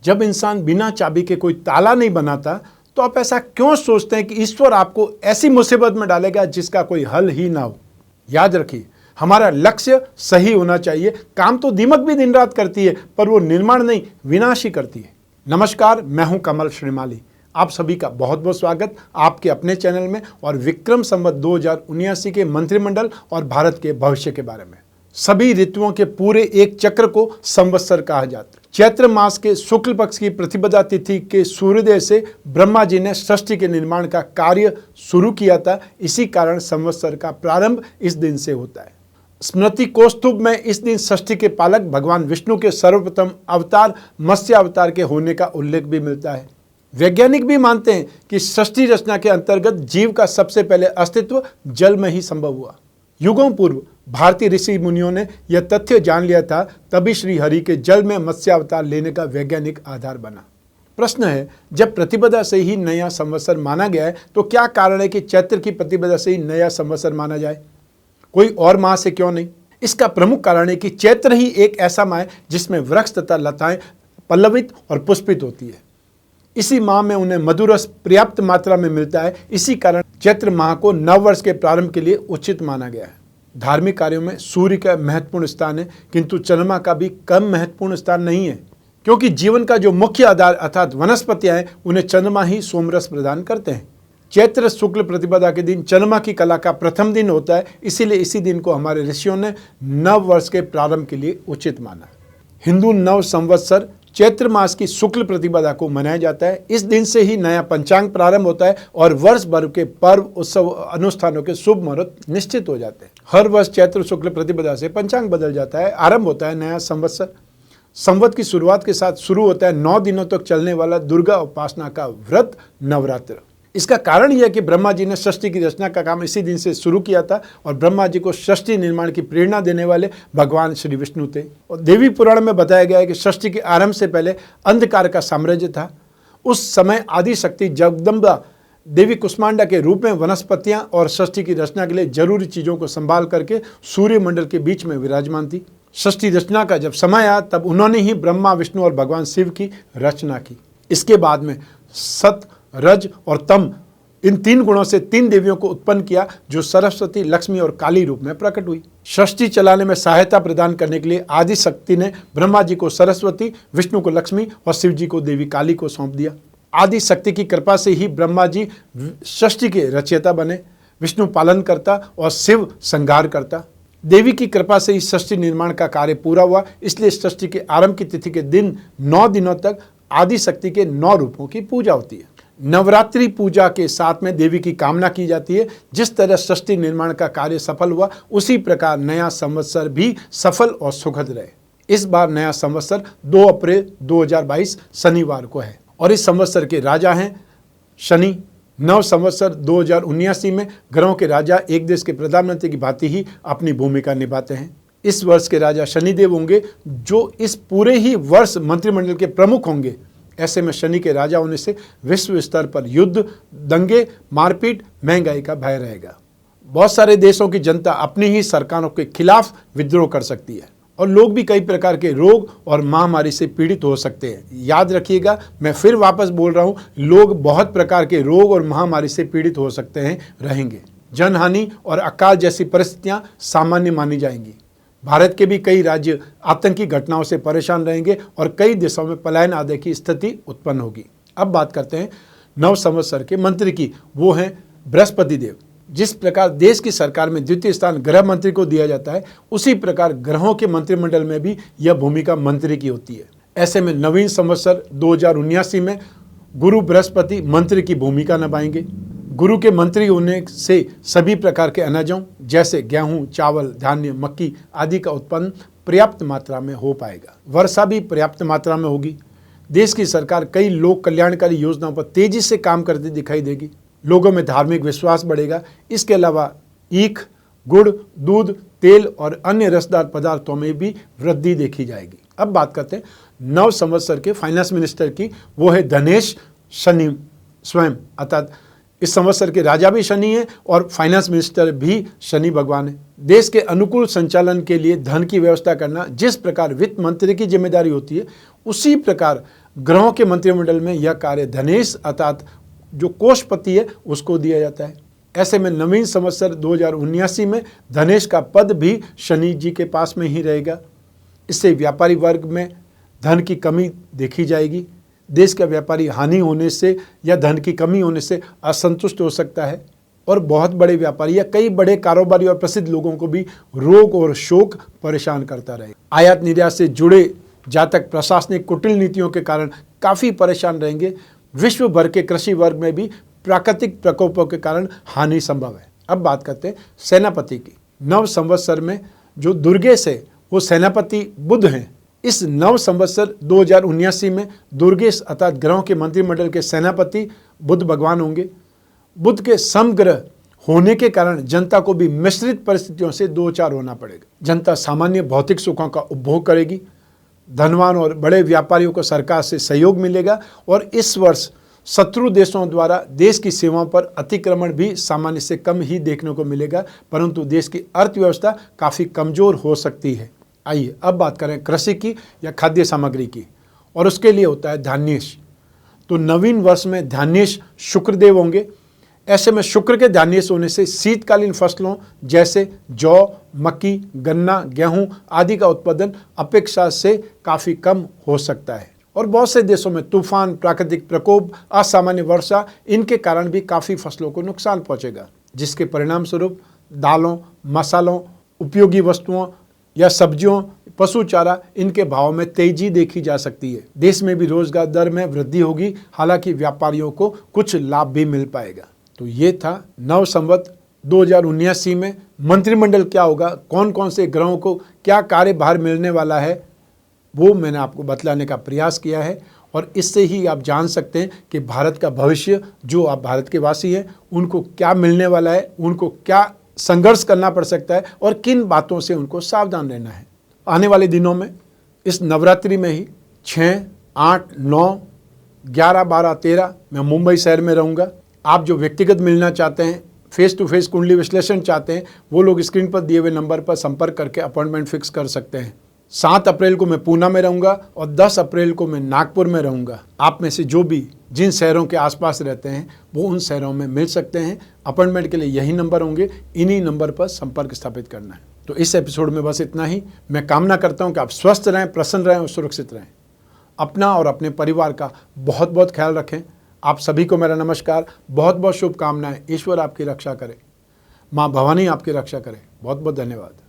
जब इंसान बिना चाबी के कोई ताला नहीं बनाता तो आप ऐसा क्यों सोचते हैं कि ईश्वर आपको ऐसी मुसीबत में डालेगा जिसका कोई हल ही ना हो। याद रखिए, हमारा लक्ष्य सही होना चाहिए। काम तो दीमक भी दिन रात करती है, पर वो निर्माण नहीं, विनाश ही करती है। नमस्कार, मैं हूं कमल श्रीमाली। आप सभी का बहुत बहुत स्वागत आपके अपने चैनल में और विक्रम संवत 2079 के मंत्रिमंडल और भारत के भविष्य के बारे में। सभी ऋतुओं के पूरे एक चक्र को संवत्सर कहा जाता है। चैत्र मास के शुक्ल पक्ष की प्रतिपदा तिथि के सूर्योदय से ब्रह्मा जी ने सृष्टि के निर्माण का कार्य शुरू किया था। इसी कारण संवत्सर का प्रारंभ इस दिन से होता है। स्मृति कौस्तुभ में इस दिन सृष्टि के पालक भगवान विष्णु के सर्वप्रथम अवतार मत्स्य अवतार के होने का उल्लेख भी मिलता है। वैज्ञानिक भी मानते हैं कि सृष्टि रचना के अंतर्गत जीव का सबसे पहले अस्तित्व जल में ही संभव हुआ। युगों पूर्व भारतीय ऋषि मुनियों ने यह तथ्य जान लिया था, तभी श्री हरि के जल में मत्स्य अवतार लेने का वैज्ञानिक आधार बना। प्रश्न है, जब प्रतिपदा से ही नया संवत्सर माना गया है तो क्या कारण है कि चैत्र की प्रतिपदा से ही नया संवत्सर माना जाए, कोई और माह से क्यों नहीं? इसका प्रमुख कारण है कि चैत्र ही एक ऐसा माह है जिसमें वृक्ष तथा लताएं पल्लवित और पुष्पित होती है। इसी माह में उन्हें मधुरस पर्याप्त मात्रा में मिलता है। इसी कारण चैत्र माह को नववर्ष के प्रारंभ के लिए उचित माना गया है। धार्मिक कार्यों में सूर्य का महत्वपूर्ण स्थान है, किंतु चंद्रमा का भी कम महत्वपूर्ण स्थान नहीं है, क्योंकि जीवन का जो मुख्य आधार अर्थात वनस्पतियां हैं उन्हें चंद्रमा ही सोमरस प्रदान करते हैं। चैत्र शुक्ल प्रतिपदा के दिन चंद्रमा की कला का प्रथम दिन होता है, इसीलिए इसी दिन को हमारे ऋषियों ने नव वर्ष के प्रारंभ के लिए उचित माना। हिंदू नव संवत्सर चैत्र मास की शुक्ल प्रतिपदा को मनाया जाता है। इस दिन से ही नया पंचांग प्रारंभ होता है और वर्ष भर के पर्व उत्सव अनुष्ठानों के शुभ मुहूर्त निश्चित हो जाते हैं। हर वर्ष चैत्र शुक्ल प्रतिपदा से पंचांग बदल जाता है, आरंभ होता है नया संवत्सर। संवत की शुरुआत के साथ शुरू होता है 9 दिनों तक चलने वाला दुर्गा उपासना का व्रत नवरात्र। इसका कारण यह है कि ब्रह्मा जी ने सृष्टि की रचना का काम इसी दिन से शुरू किया था और ब्रह्मा जी को सृष्टि निर्माण की प्रेरणा देने वाले भगवान श्री विष्णु थे। और देवी पुराण में बताया गया है कि सृष्टि के आरंभ से पहले अंधकार का साम्राज्य था। उस समय आदि शक्ति जगदम्बा देवी कुष्मांडा के रूप में वनस्पतियां और सृष्टि की रचना के लिए जरूरी चीजों को संभाल करके सूर्यमंडल के बीच में विराजमान थी। सृष्टि रचना का जब समय आया तब उन्होंने ही ब्रह्मा विष्णु और भगवान शिव की रचना की। इसके बाद में सत, रज और तम इन 3 गुणों से 3 देवियों को उत्पन्न किया, जो सरस्वती, लक्ष्मी और काली रूप में प्रकट हुई। सृष्टि चलाने में सहायता प्रदान करने के लिए आदि शक्ति ने ब्रह्मा जी को सरस्वती, विष्णु को लक्ष्मी और शिव जी को देवी काली को सौंप दिया। आदि शक्ति की कृपा से ही ब्रह्मा जी सृष्टि के रचयिता बने, विष्णु पालन करता और शिव संहार करता। देवी की कृपा से ही सृष्टि निर्माण का कार्य पूरा हुआ। इसलिए सृष्टि के आरंभ की तिथि के दिन 9 दिनों तक आदि शक्ति के 9 रूपों की पूजा होती है। नवरात्रि पूजा के साथ में देवी की कामना की जाती है। जिस तरह सृष्टि निर्माण का कार्य सफल हुआ, उसी प्रकार नया संवत्सर भी सफल और सुखद रहे। इस बार नया संवत्सर 2 अप्रैल 2022 शनिवार को है और इस संवत्सर के राजा हैं शनि। नव संवत्सर 2079 में ग्रहों के राजा एक देश के प्रधानमंत्री की भांति ही अपनी भूमिका निभाते हैं। इस वर्ष के राजा शनिदेव होंगे, जो इस पूरे ही वर्ष मंत्रिमंडल के प्रमुख होंगे। ऐसे में शनि के राजा होने से विश्व स्तर पर युद्ध, दंगे, मारपीट, महंगाई का भय रहेगा। बहुत सारे देशों की जनता अपनी ही सरकारों के खिलाफ विद्रोह कर सकती है और लोग भी कई प्रकार के रोग और महामारी से पीड़ित हो सकते हैं। याद रखिएगा, मैं फिर वापस बोल रहा हूं, लोग बहुत प्रकार के रोग और महामारी से पीड़ित हो सकते हैं, रहेंगे। जनहानि और अकाल जैसी परिस्थितियां सामान्य मानी जाएंगी। भारत के भी कई राज्य आतंकी घटनाओं से परेशान रहेंगे और कई देशों में पलायन आदि की स्थिति उत्पन्न होगी। अब बात करते हैं नव संवत्सर के मंत्री की, वो हैं बृहस्पति देव। जिस प्रकार देश की सरकार में द्वितीय स्थान गृह मंत्री को दिया जाता है, उसी प्रकार ग्रहों के मंत्रिमंडल में भी यह भूमिका मंत्री की होती है। ऐसे में नवीन संवत्सर 2079 में गुरु बृहस्पति मंत्री की भूमिका निभाएंगे। गुरु के मंत्री होने से सभी प्रकार के अनाजों जैसे गेहूं, चावल, धान्य, मक्की आदि का उत्पन्न पर्याप्त मात्रा में हो पाएगा। वर्षा भी पर्याप्त मात्रा में होगी। देश की सरकार कई लोक कल्याणकारी योजनाओं पर तेजी से काम करती दिखाई देगी। लोगों में धार्मिक विश्वास बढ़ेगा। इसके अलावा ईख, गुड़, दूध, तेल और अन्य रसदार पदार्थों में भी वृद्धि देखी जाएगी। अब बात करते हैं नव संवत्सर के फाइनेंस मिनिस्टर की, वो है धनेश शनि स्वयं, अर्थात इस संवत्सर के राजा भी शनि है और फाइनेंस मिनिस्टर भी शनि भगवान है। देश के अनुकूल संचालन के लिए धन की व्यवस्था करना जिस प्रकार वित्त मंत्री की जिम्मेदारी होती है, उसी प्रकार ग्रहों के मंत्रिमंडल में यह कार्य धनेश अर्थात जो कोषपति है उसको दिया जाता है। ऐसे में नवीन संवत्सर 2079 में धनेश का पद भी शनि जी के पास में ही रहेगा। इससे व्यापारी वर्ग में धन की कमी देखी जाएगी। देश का व्यापारी हानि होने से या धन की कमी होने से असंतुष्ट हो सकता है और बहुत बड़े व्यापारी या कई बड़े कारोबारी और प्रसिद्ध लोगों को भी रोग और शोक परेशान करता रहे। आयात निर्यात से जुड़े जातक प्रशासनिक कुटिल नीतियों के कारण काफ़ी परेशान रहेंगे। विश्व भर के कृषि वर्ग में भी प्राकृतिक प्रकोपों के कारण हानि संभव है। अब बात करते हैं सेनापति की। नव संवत्सर में जो दुर्गेश है वो सेनापति बुध हैं। इस नव संवत्सर 2079 में दुर्गेश अर्थात ग्रहों के मंत्रिमंडल के सेनापति बुध भगवान होंगे। बुध के समग्रह होने के कारण जनता को भी मिश्रित परिस्थितियों से दो चार होना पड़ेगा। जनता सामान्य भौतिक सुखों का उपभोग करेगी। धनवान और बड़े व्यापारियों को सरकार से सहयोग मिलेगा और इस वर्ष शत्रु देशों द्वारा देश की सीमाओं पर अतिक्रमण भी सामान्य से कम ही देखने को मिलेगा, परंतु देश की अर्थव्यवस्था काफ़ी कमज़ोर हो सकती है। आइए अब बात करें कृषि की या खाद्य सामग्री की, और उसके लिए होता है ध्यानेश। तो नवीन वर्ष में ध्यानेश शुक्रदेव होंगे। ऐसे में शुक्र के ध्यानेश होने से शीतकालीन फसलों जैसे जौ, मक्की, गन्ना, गेहूं आदि का उत्पादन अपेक्षा से काफ़ी कम हो सकता है और बहुत से देशों में तूफान, प्राकृतिक प्रकोप, असामान्य वर्षा इनके कारण भी काफ़ी फसलों को नुकसान पहुंचेगा, जिसके परिणाम स्वरूप दालों, मसालों, उपयोगी वस्तुओं या सब्जियों, पशु चारा इनके भाव में तेजी देखी जा सकती है। देश में भी रोजगार दर में वृद्धि होगी, हालांकि व्यापारियों को कुछ लाभ भी मिल पाएगा। तो ये था नव संवत 2079 में मंत्रिमंडल क्या होगा, कौन कौन से ग्रहों को क्या कार्यभार मिलने वाला है, वो मैंने आपको बतलाने का प्रयास किया है। और इससे ही आप जान सकते हैं कि भारत का भविष्य, जो आप भारत के वासी हैं, उनको क्या मिलने वाला है, उनको क्या संघर्ष करना पड़ सकता है और किन बातों से उनको सावधान रहना है। आने वाले दिनों में इस नवरात्रि में ही 6, 8, 9, 11, 12, 13 मैं मुंबई शहर में रहूँगा। आप जो व्यक्तिगत मिलना चाहते हैं, फेस टू फेस कुंडली विश्लेषण चाहते हैं, वो लोग स्क्रीन पर दिए हुए नंबर पर संपर्क करके अपॉइंटमेंट फिक्स कर सकते हैं। 7 अप्रैल को मैं पूना में रहूंगा और 10 अप्रैल को मैं नागपुर में रहूंगा। आप में से जो भी जिन शहरों के आसपास रहते हैं वो उन शहरों में मिल सकते हैं। अपॉइंटमेंट के लिए यही नंबर होंगे, इन्हीं नंबर पर संपर्क स्थापित करना है। तो इस एपिसोड में बस इतना ही। मैं कामना करता हूँ कि आप स्वस्थ रहें, प्रसन्न रहें और सुरक्षित रहें। अपना और अपने परिवार का बहुत बहुत ख्याल रखें। आप सभी को मेरा नमस्कार, बहुत बहुत शुभकामनाएं। ईश्वर आपकी रक्षा करे, माँ भवानी आपकी रक्षा करे। बहुत बहुत धन्यवाद।